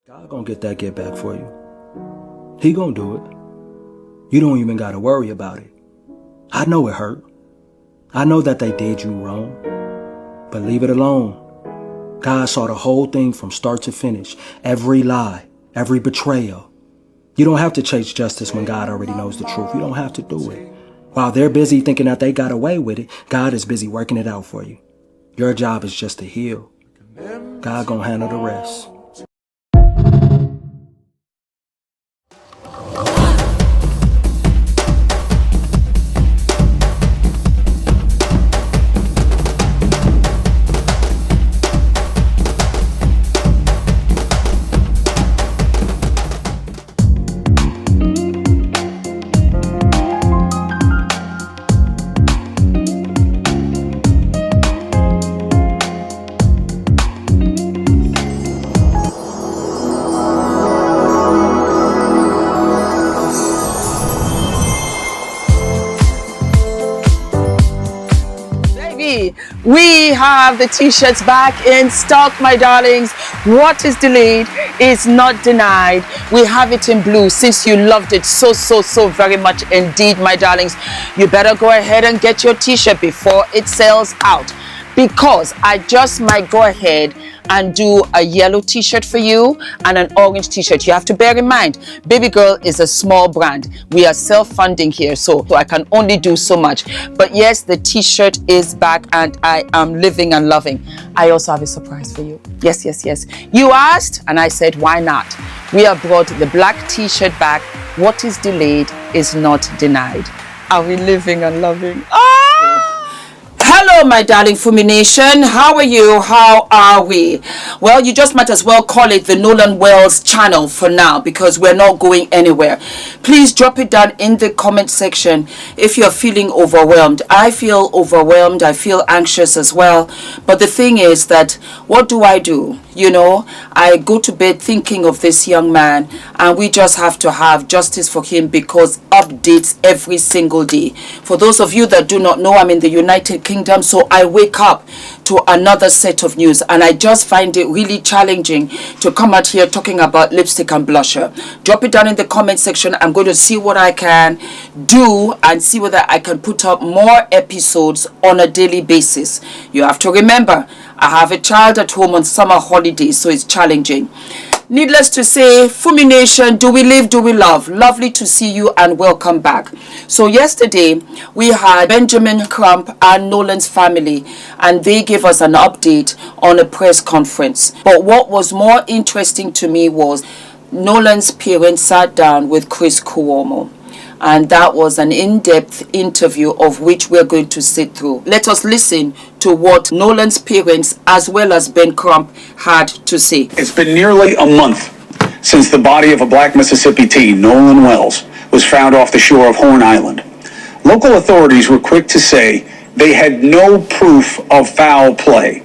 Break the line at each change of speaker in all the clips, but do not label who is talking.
God gonna get that get back for you. He gonna do it. You don't even gotta worry about it. I know it hurt. I know that they did you wrong. But leave it alone. God saw the whole thing from start to finish. Every lie, every betrayal. You don't have to chase justice when God already knows the truth. You don't have to do it. While they're busy thinking that they got away with it, God is busy working it out for you. Your job is just to heal. God gonna handle the rest.
We have the t-shirts back in stock, my darlings. What is delayed is not denied. We have it in blue. Since you loved it so very much indeed, my darlings, you better go ahead and get your t-shirt before it sells out, because I just might go ahead and do a yellow t-shirt for you and an orange t-shirt. You have to bear in mind, Baby Girl is a small brand. We are self-funding here, so I can only do so much. But yes, the t-shirt is back and I am living and loving. I also have a surprise for you. Yes. You asked and I said, why not? We have brought the black t-shirt back. What is delayed is not denied. Are we living and loving? Hello, my darling Fumi Nation. How are you? How are we? Well, you just might as well call it the Nolan Wells channel for now, because we're not going anywhere. Please drop it down in the comment section if you're feeling overwhelmed. I feel overwhelmed. I feel anxious as well. But the thing is that, what do? You know, I go to bed thinking of this young man, and we just have to have justice for him, because updates every single day. For those of you that do not know, I'm in the United Kingdom, so I wake up to another set of news, and I just find it really challenging to come out here talking about lipstick and blusher. Drop it down in the comment section. I'm going to see what I can do and see whether I can put up more episodes on a daily basis. You have to remember, I have a child at home on summer holidays, so it's challenging. Needless to say, Fumi Nation, do we live, do we love? Lovely to see you and welcome back. So yesterday, we had Benjamin Crump and Nolan's family, and they gave us an update on a press conference. But what was more interesting to me was Nolan's parents sat down with Chris Cuomo. And that was an in-depth interview of which we're going to sit through. Let us listen to what Nolan's parents as well as Ben Crump had to say.
It's been nearly a month since the body of a black Mississippi teen, Nolan Wells, was found off the shore of Horn Island. Local authorities were quick to say they had no proof of foul play.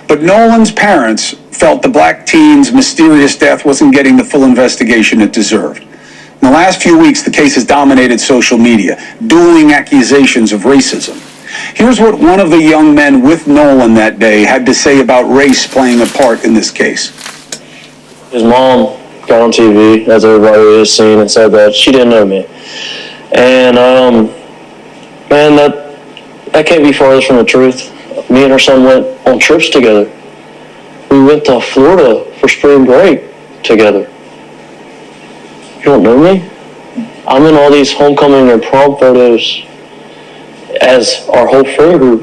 But Nolan's parents felt the black teen's mysterious death wasn't getting the full investigation it deserved. In the last few weeks, the case has dominated social media, dueling accusations of racism. Here's what one of the young men with Nolan that day had to say about race playing a part in this case.
His mom got on TV, as everybody has seen, and said that she didn't know me. And, man, that can't be farther from the truth. Me and her son went on trips together. We went to Florida for spring break together. You don't know me? I'm in all these homecoming and prom photos as our whole friend group.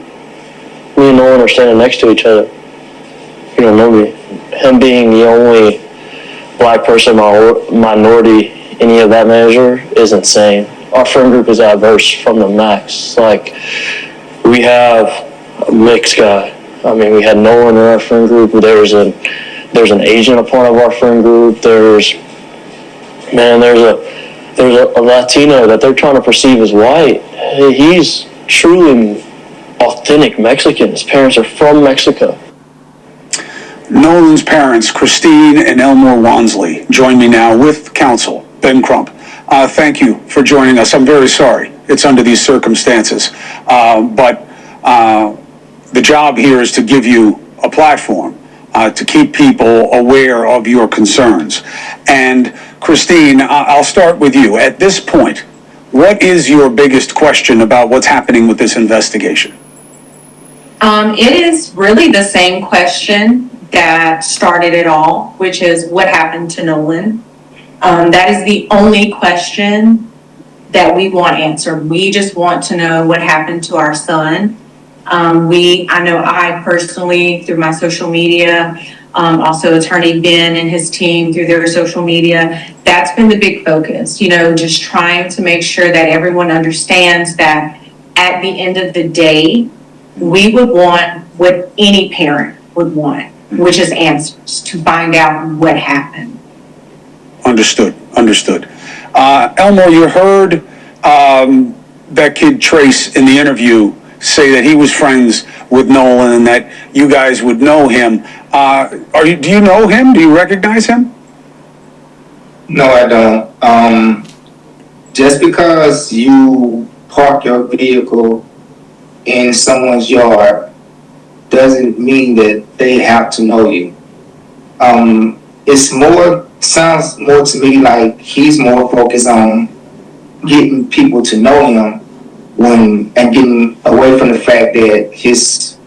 Me and Nolan are standing next to each other. You don't know me. Him being the only black person, minority, any of that measure is insane. Our friend group is diverse from the max. Like, we have a mixed guy. I mean, we had Nolan in our friend group. There's an Asian a part of our friend group. There's a Latino that they're trying to perceive as white. He's truly authentic Mexican. His parents are from Mexico.
Nolan's parents, Christine and Elmore Wansley, join me now with counsel, Ben Crump. Thank you for joining us. I'm very sorry it's under these circumstances, but the job here is to give you a platform to keep people aware of your concerns. And Christine, I'll start with you. At this point, what is your biggest question about what's happening with this investigation?
It is really the same question that started it all, which is what happened to Nolan. That is the only question that we want answered. We just want to know what happened to our son. I know I personally, through my social media, also Attorney Ben and his team through their social media, that's been the big focus, just trying to make sure that everyone understands that at the end of the day, we would want what any parent would want, which is answers to find out what happened.
Understood. Elmo, you heard that kid Trace in the interview say that he was friends with Nolan and that you guys would know him. Do you know him? Do you recognize him?
No, I don't. Just because you park your vehicle in someone's yard doesn't mean that they have to know you. Sounds more to me like he's more focused on getting people to know him and getting away from the fact that his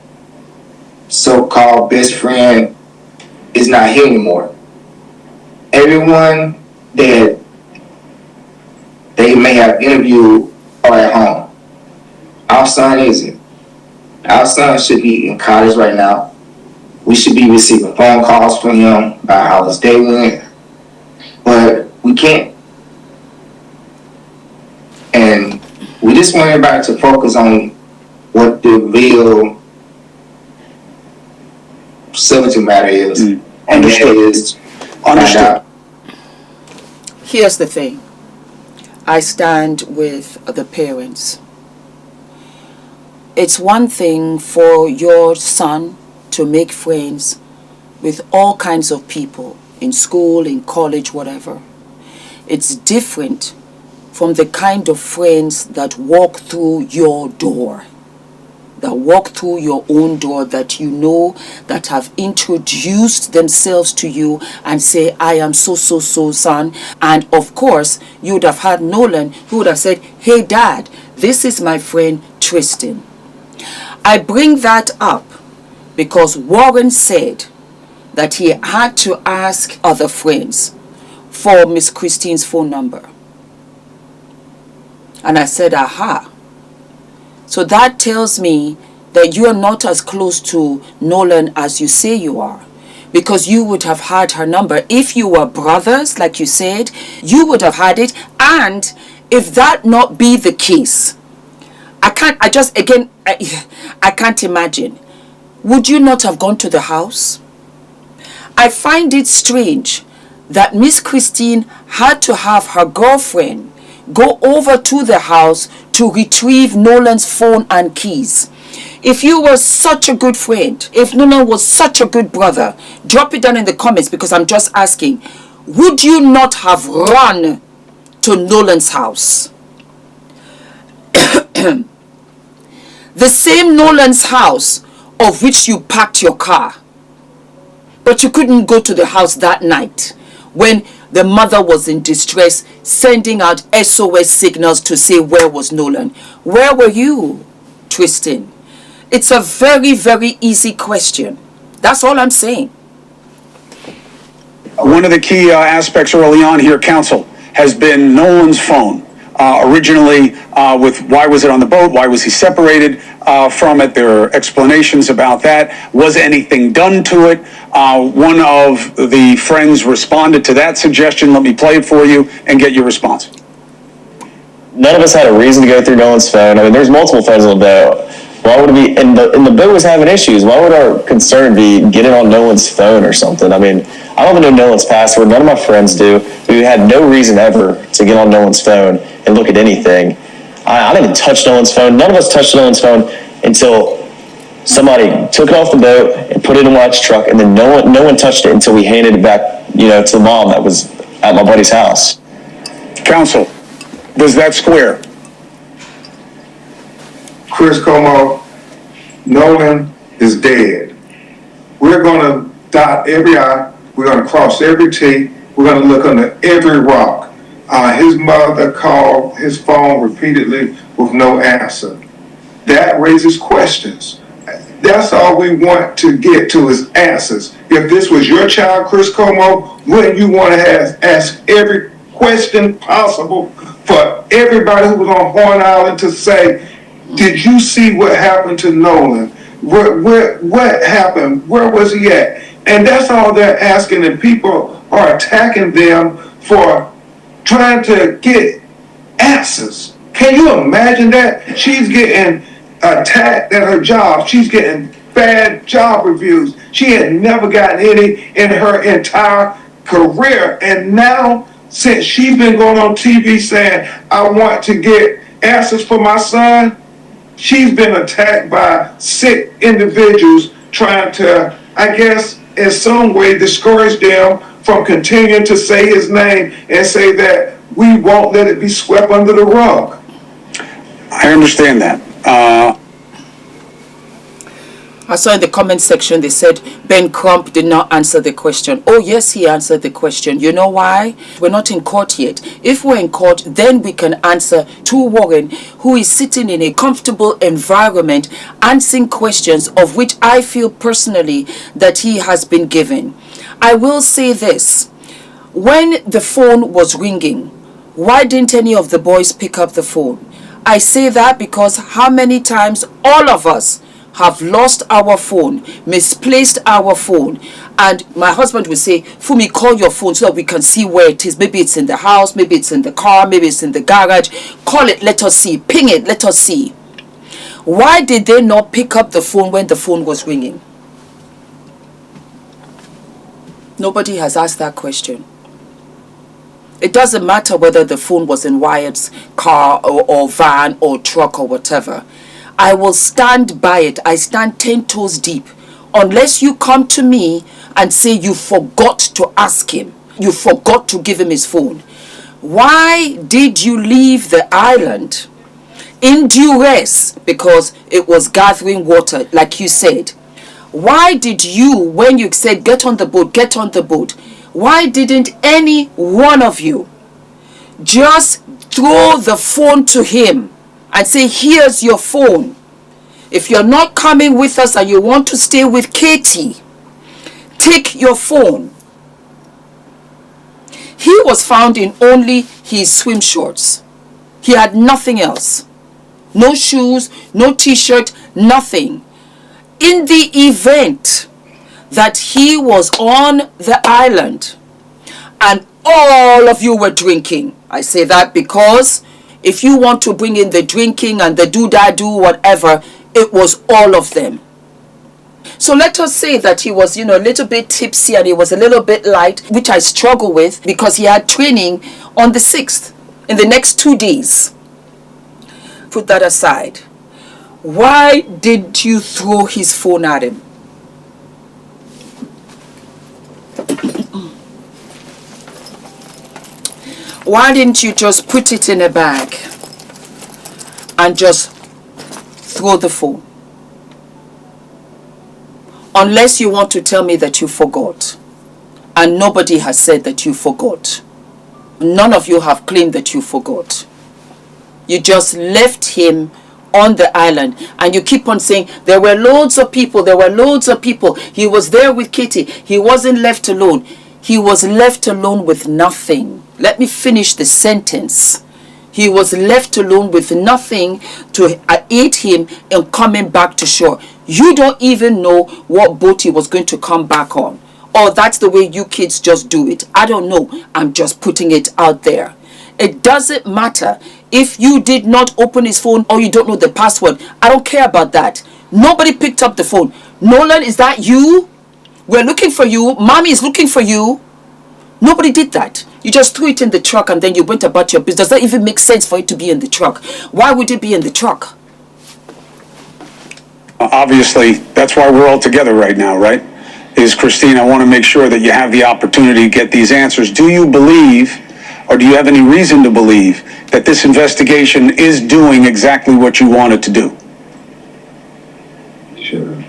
so-called best friend is not here anymore. Everyone that they may have interviewed are at home. Our son isn't. Our son should be in college right now. We should be receiving phone calls from him about how his day went, but we can't. And we just want everybody to focus on what the real subject matter is. And that is
Understood.
Here's the thing. I stand with the parents. It's one thing for your son to make friends with all kinds of people in school, in college, whatever. It's different from the kind of friends that walk through your door, that walk through your own door, that you know, that have introduced themselves to you and say, I am so son. And of course, you would have had Nolan who would have said, hey dad, this is my friend Tristan. I bring that up because Warren said that he had to ask other friends for Miss Christine's phone number. And I said, aha. So that tells me that you are not as close to Nolan as you say you are, because you would have had her number. If you were brothers, like you said, you would have had it. And if that not be the case, I can't imagine. Would you not have gone to the house? I find it strange that Miss Christine had to have her girlfriend go over to the house to retrieve Nolan's phone and keys. If you were such a good friend, if Nolan was such a good brother, drop it down in the comments, because I'm just asking, would you not have run to Nolan's house? The same Nolan's house of which you parked your car. But you couldn't go to the house that night when the mother was in distress, sending out SOS signals to say, where was Nolan? Where were you, Tristan? It's a very, very easy question. That's all I'm saying.
One of the key aspects early on here, counsel, has been Nolan's phone. Originally, with why was it on the boat? Why was he separated from it? There are explanations about that. Was anything done to it? One of the friends responded to that suggestion. Let me play it for you and get your response.
None of us had a reason to go through Nolan's phone. I mean, there's multiple phones on the boat. Why would it be? And the boat was having issues. Why would our concern be getting on Nolan's phone or something? I mean, I don't even know Nolan's password. None of my friends do. We had no reason ever to get on Nolan's phone and look at anything. I didn't even touch Nolan's phone. None of us touched Nolan's phone until somebody took it off the boat and put it in White's truck, and then no one touched it until we handed it back, to the mom that was at my buddy's house.
Counsel, was that square?
Chris Como, Nolan is dead. We're going to dot every I, we're going to cross every T, we're going to look under every rock. His mother called his phone repeatedly with no answer. That raises questions. That's all we want to get to is answers. If this was your child, Chris Como, wouldn't you want to ask every question possible for everybody who was on Horn Island to say, did you see what happened to Nolan? What happened? Where was he at? And that's all they're asking, and people are attacking them for trying to get answers. Can you imagine that? She's getting attacked at her job. She's getting bad job reviews. She had never gotten any in her entire career. And now, since she's been going on TV saying, I want to get answers for my son, she's been attacked by sick individuals trying to, I guess, in some way discourage them from continuing to say his name and say that we won't let it be swept under the rug.
I understand that.
I saw in the comment section they said Ben Crump did not answer the question. Oh yes, he answered the question. You know why? We're not in court yet. If we're in court, then we can answer to Warren, who is sitting in a comfortable environment answering questions of which I feel personally that he has been given. I will say this. When the phone was ringing, why didn't any of the boys pick up the phone? I say that because how many times all of us have lost our phone, misplaced our phone, and my husband will say, Fumi, call your phone so that we can see where it is. Maybe it's in the house, maybe it's in the car, maybe it's in the garage. Call it, let us see. Ping it, let us see. Why did they not pick up the phone when the phone was ringing? Nobody has asked that question. It doesn't matter whether the phone was in Wyatt's car or van or truck or whatever. I will stand by it. I stand 10 toes deep. Unless you come to me and say you forgot to ask him. You forgot to give him his phone. Why did you leave the island in duress? Because it was gathering water, like you said. Why did you, when you said get on the boat, get on the boat, why didn't any one of you just throw the phone to him and say, here's your phone. If you're not coming with us and you want to stay with Katie, take your phone. He was found in only his swim shorts. He had nothing else. No shoes, no t-shirt, nothing. In the event that he was on the island and all of you were drinking, I say that because if you want to bring in the drinking and the do-da-do, whatever, it was all of them. So let us say that he was, a little bit tipsy and he was a little bit light, which I struggle with because he had training on the 6th, in the next 2 days. Put that aside. Why did you throw his phone at him? Why didn't you just put it in a bag and just throw the phone? Unless you want to tell me that you forgot. And nobody has said that you forgot. None of you have claimed that you forgot. You just left him on the island. And you keep on saying, there were loads of people, there were loads of people. He was there with Katie. He wasn't left alone. He was left alone with nothing. Let me finish the sentence. He was left alone with nothing to aid him in coming back to shore. You don't even know what boat he was going to come back on. Or that's the way you kids just do it. I don't know. I'm just putting it out there. It doesn't matter if you did not open his phone or you don't know the password. I don't care about that. Nobody picked up the phone. Nolan, is that you? We're looking for you. Mommy is looking for you. Nobody did that. You just threw it in the truck and then you went about your business. Does that even make sense for it to be in the truck? Why would it be in the truck?
Obviously, that's why we're all together right now, right? Is Christine, I want to make sure that you have the opportunity to get these answers. Do you believe, or do you have any reason to believe, that this investigation is doing exactly what you want it to do?
Sure.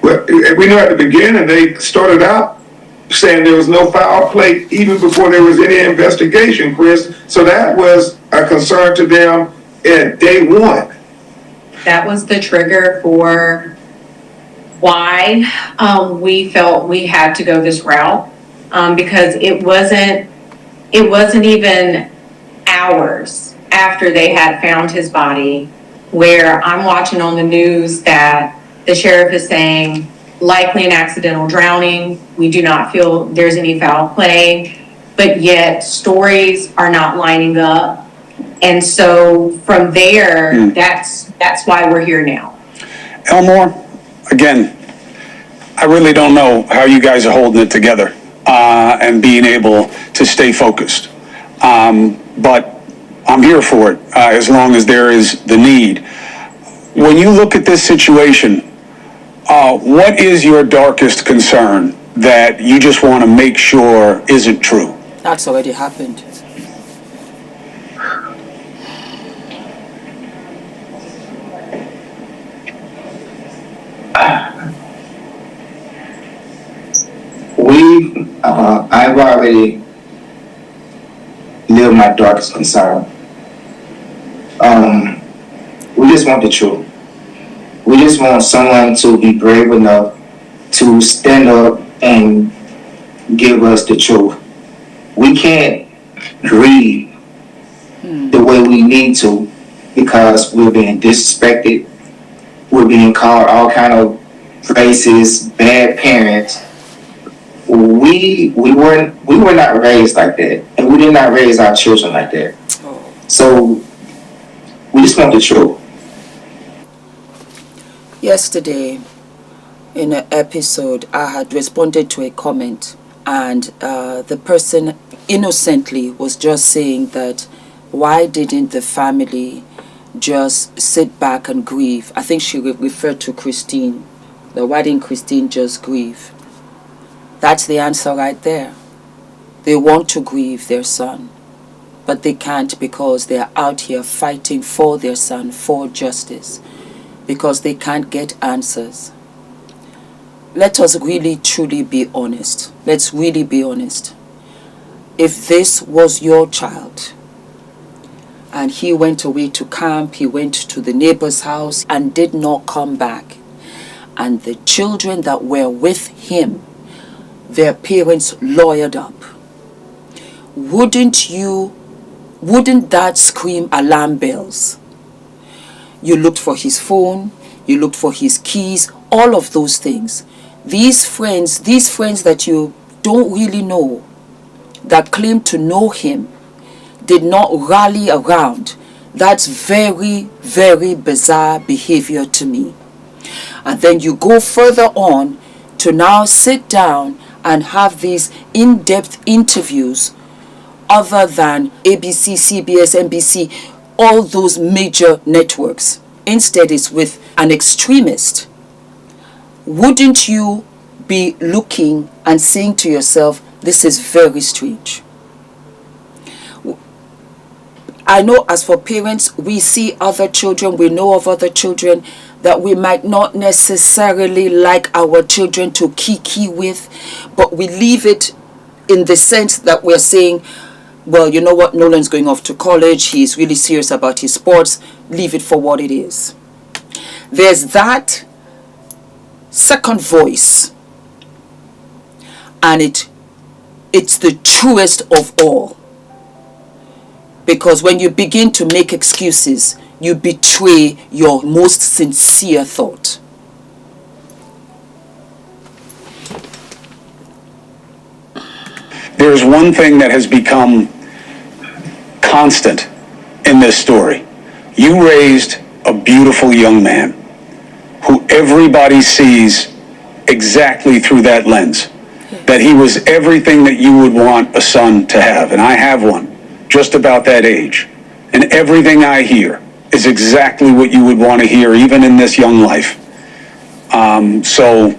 Well, we know at the beginning they started out saying there was no foul play even before there was any investigation, Chris. So that was a concern to them at day one.
That was the trigger for why we felt we had to go this route, because it wasn't even hours after they had found his body where I'm watching on the news that the sheriff is saying likely an accidental drowning. We do not feel there's any foul play, but yet stories are not lining up. And so from there, that's why we're here now.
Elmore, again, I really don't know how you guys are holding it together and being able to stay focused. But I'm here for it as long as there is the need. When you look at this situation, what is your darkest concern that you just want to make sure isn't true?
That's already happened.
I've already lived my darkest concern. We just want the truth. We just want someone to be brave enough to stand up and give us the truth. We can't grieve the way we need to because we're being disrespected. We're being called all kind of racist, bad parents. We were not raised like that, and we did not raise our children like that. So we just want the truth.
Yesterday, in an episode, I had responded to a comment, and the person innocently was just saying that why didn't the family just sit back and grieve? I think she referred to Christine. That why didn't Christine just grieve? That's the answer right there. They want to grieve their son, but they can't because they're out here fighting for their son, for justice, because they can't get answers. Let us really truly be honest. Let's really be honest. If this was your child and he went away to camp, he went to the neighbor's house and did not come back, and the children that were with him, their parents lawyered up, wouldn't that scream alarm bells? You looked for his phone, you looked for his keys, all of those things. These friends that you don't really know, that claim to know him, did not rally around. That's very, very bizarre behavior to me. And then you go further on to now sit down and have these in-depth interviews other than ABC, CBS, NBC, all those major networks. Instead, it's with an extremist. Wouldn't you be looking and saying to yourself, this is very strange? I know as for parents, we see other children, we know of other children that we might not necessarily like our children to kiki with, but we leave it in the sense that we're saying, well, you know what, Nolan's going off to college, he's really serious about his sports, leave it for what it is. There's that second voice, and it's the truest of all. Because when you begin to make excuses, you betray your most sincere thought.
There's one thing that has become constant in this story. You raised a beautiful young man who everybody sees exactly through that lens. That he was everything that you would want a son to have. And I have one, just about that age. And everything I hear is exactly what you would want to hear, even in this young life. So,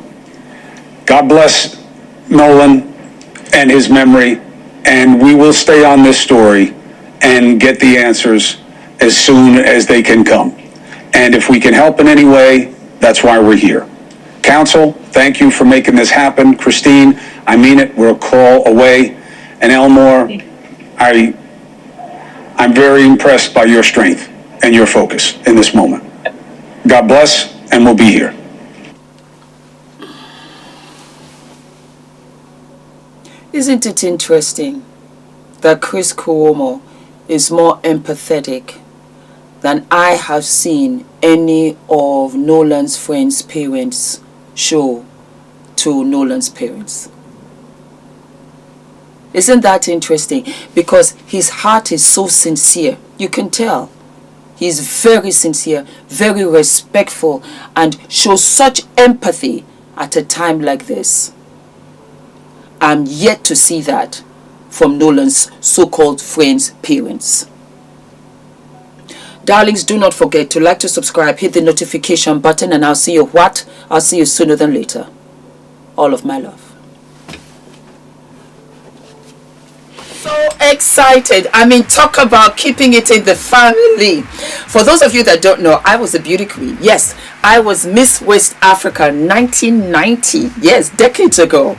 God bless Nolan and his memory, and we will stay on this story and get the answers as soon as they can come. And if we can help in any way, that's why we're here. Council, thank you for making this happen. Christine, I mean it, we're a call away. And Elmore, I'm very impressed by your strength and your focus in this moment. God bless, and we'll be here.
Isn't it interesting that Chris Cuomo is more empathetic than I have seen any of Nolan's friends' parents show to Nolan's parents? Isn't that interesting? Because his heart is so sincere. You can tell. He's very sincere, very respectful, and shows such empathy at a time like this. I'm yet to see that from Nolan's so-called friends' parents. Darlings, do not forget to like, to subscribe, hit the notification button, and I'll see you I'll see you sooner than later. All of my love. So excited. I mean, talk about keeping it in the family. For those of you that don't know, I was a beauty queen. Yes, I was Miss West Africa 1990. Yes, decades ago.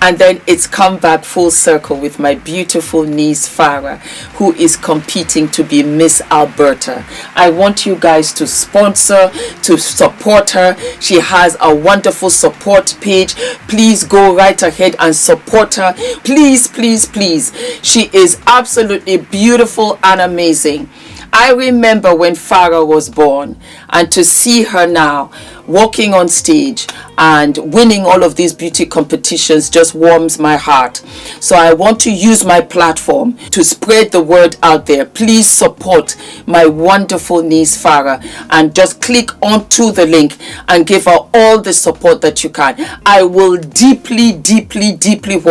And then it's come back full circle with my beautiful niece Farah, who is competing to be Miss Alberta. I want you guys to sponsor, to support her. She has a wonderful support page. Please go right ahead and support her. Please, please, please. She is absolutely beautiful and amazing. I remember when Farah was born, and to see her now walking on stage and winning all of these beauty competitions just warms my heart. So I want to use my platform to spread the word out there. Please support my wonderful niece Farah and just click onto the link and give her all the support that you can. I will deeply, deeply, deeply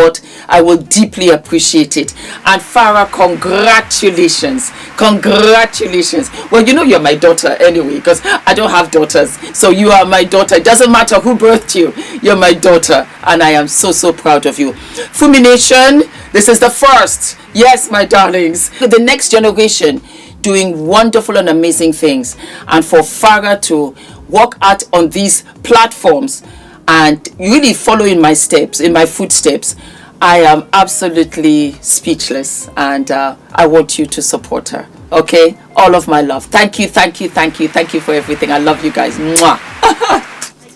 I will deeply appreciate it. And Farah, congratulations. Congratulations. Well, you know you're my daughter anyway, because I don't have daughters. So you are my daughter. It doesn't matter who birthed you. You're my daughter. And I am so, so proud of you. Fumi Nation, this is the first. Yes, my darlings. The next generation doing wonderful and amazing things. And for Farah to walk out on these platforms and really follow in my steps, in my footsteps, I am absolutely speechless. And I want you to support her. Okay? All of my love. Thank you, thank you, thank you. Thank you for everything. I love you guys. Mwah.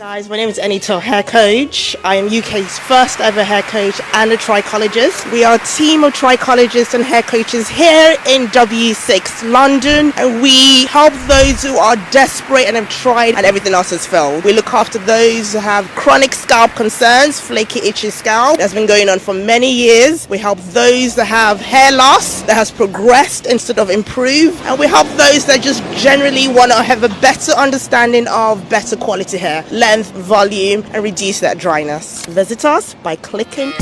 Hi guys, my name is ENITAN, hair coach. I am UK's first ever hair coach and a trichologist. We are a team of trichologists and hair coaches here in W6 London, and we help those who are desperate and have tried and everything else has failed. We look after those who have chronic scalp concerns, flaky, itchy scalp that's been going on for many years. We help those that have hair loss that has progressed instead of improved, and we help those that just generally want to have a better understanding of better quality hair, length, volume, and reduce that dryness. Visit us by clicking